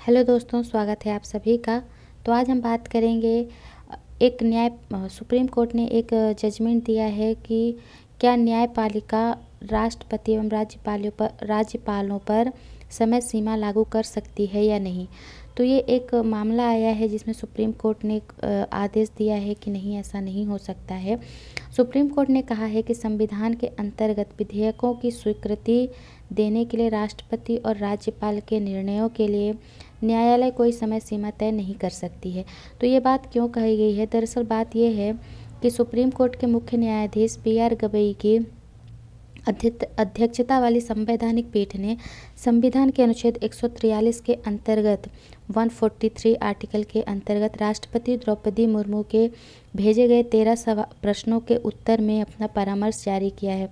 Hello दोस्तों, स्वागत है आप सभी का। तो आज हम बात करेंगे एक सुप्रीम कोर्ट ने एक जजमेंट दिया है कि क्या न्यायपालिका राष्ट्रपति एवं राज्यपालों पर समय सीमा लागू कर सकती है या नहीं। तो ये एक मामला आया है जिसमें सुप्रीम कोर्ट ने एक आदेश दिया है कि नहीं, ऐसा नहीं हो सकता है। सुप्रीम कोर्ट ने कहा है कि संविधान के अंतर्गत विधेयकों की स्वीकृति देने के लिए राष्ट्रपति और राज्यपाल के निर्णयों के लिए न्यायालय कोई समय सीमा तय नहीं कर सकती है। तो ये बात क्यों कही गई है? दरअसल बात यह है कि सुप्रीम कोर्ट के मुख्य न्यायाधीश BR गवई की अध्यक्षता वाली संवैधानिक पीठ ने संविधान के अनुच्छेद 143 के अंतर्गत 143 आर्टिकल के अंतर्गत राष्ट्रपति द्रौपदी मुर्मू के भेजे गए 13 प्रश्नों के उत्तर में अपना परामर्श जारी किया है।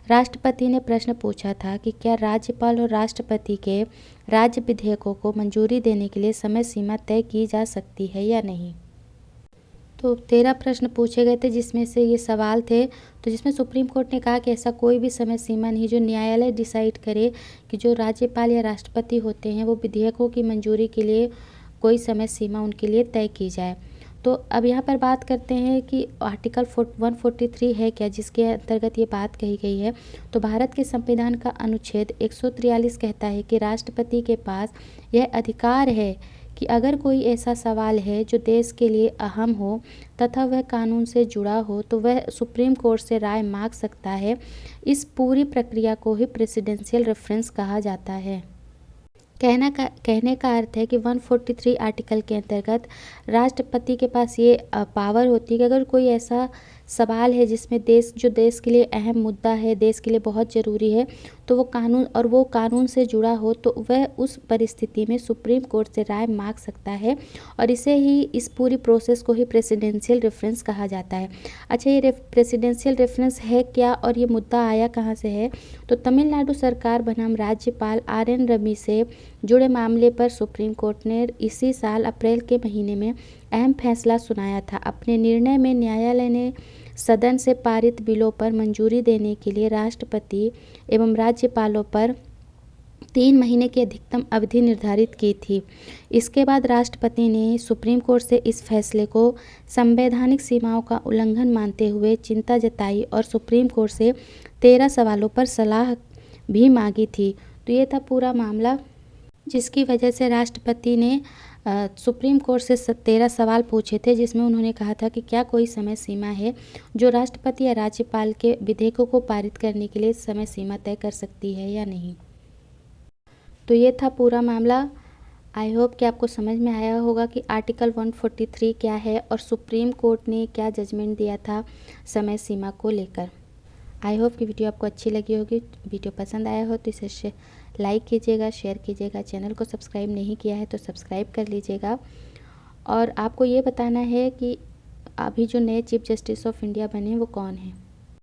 राष्ट्रपति ने प्रश्न पूछा था कि क्या राज्यपाल और राष्ट्रपति के राज्य विधेयकों को मंजूरी देने के लिए समय सीमा तय की जा सकती है या नहीं। तो 13 प्रश्न पूछे गए थे, जिसमें से ये सवाल थे। तो जिसमें सुप्रीम कोर्ट ने कहा कि ऐसा कोई भी समय सीमा नहीं जो न्यायालय डिसाइड करे कि जो राज्यपाल या राष्ट्रपति होते हैं वो विधेयकों की मंजूरी के लिए कोई समय सीमा उनके लिए तय की जाए। तो अब यहाँ पर बात करते हैं कि आर्टिकल 143 है क्या, जिसके अंतर्गत ये बात कही गई है। तो भारत के संविधान का अनुच्छेद 143 कहता है कि राष्ट्रपति के पास यह अधिकार है कि अगर कोई ऐसा सवाल है जो देश के लिए अहम हो तथा वह कानून से जुड़ा हो तो वह सुप्रीम कोर्ट से राय मांग सकता है। इस पूरी प्रक्रिया को ही प्रेसिडेंशियल रेफरेंस कहा जाता है। कहने का अर्थ है कि 143 आर्टिकल के अंतर्गत राष्ट्रपति के पास ये पावर होती है कि अगर कोई ऐसा सवाल है जिसमें देश के लिए अहम मुद्दा है, देश के लिए बहुत ज़रूरी है, तो वो कानून से जुड़ा हो तो वह उस परिस्थिति में सुप्रीम कोर्ट से राय मांग सकता है। और इस पूरी प्रोसेस को ही प्रेसिडेंशियल रेफरेंस कहा जाता है। अच्छा, ये प्रेसिडेंशियल रेफरेंस है क्या और ये मुद्दा आया कहाँ से है? तो तमिलनाडु सरकार बनाम राज्यपाल RN रवि से जुड़े मामले पर सुप्रीम कोर्ट ने इसी साल अप्रैल के महीने में अहम फैसला सुनाया था। अपने निर्णय में न्यायालय ने सदन से पारित बिलों पर मंजूरी देने के लिए राष्ट्रपति एवं राज्यपालों पर 3 महीने की अधिकतम अवधि निर्धारित की थी। इसके बाद राष्ट्रपति ने सुप्रीम कोर्ट से इस फैसले को संवैधानिक सीमाओं का उल्लंघन मानते हुए चिंता जताई और सुप्रीम कोर्ट से 13 सवालों पर सलाह भी मांगी थी। तो ये था पूरा मामला, जिसकी वजह से राष्ट्रपति ने सुप्रीम कोर्ट से 13 सवाल पूछे थे, जिसमें उन्होंने कहा था कि क्या कोई समय सीमा है जो राष्ट्रपति या राज्यपाल के विधेयकों को पारित करने के लिए समय सीमा तय कर सकती है या नहीं। तो ये था पूरा मामला। आई होप कि आपको समझ में आया होगा कि आर्टिकल 143 क्या है और सुप्रीम कोर्ट ने क्या जजमेंट दिया था समय सीमा को लेकर। आई होप कि वीडियो आपको अच्छी लगी होगी। वीडियो पसंद आया हो तो इसे लाइक कीजिएगा, शेयर कीजिएगा। चैनल को सब्सक्राइब नहीं किया है तो सब्सक्राइब कर लीजिएगा। और आपको ये बताना है कि अभी जो नए चीफ जस्टिस ऑफ इंडिया बने वो कौन है।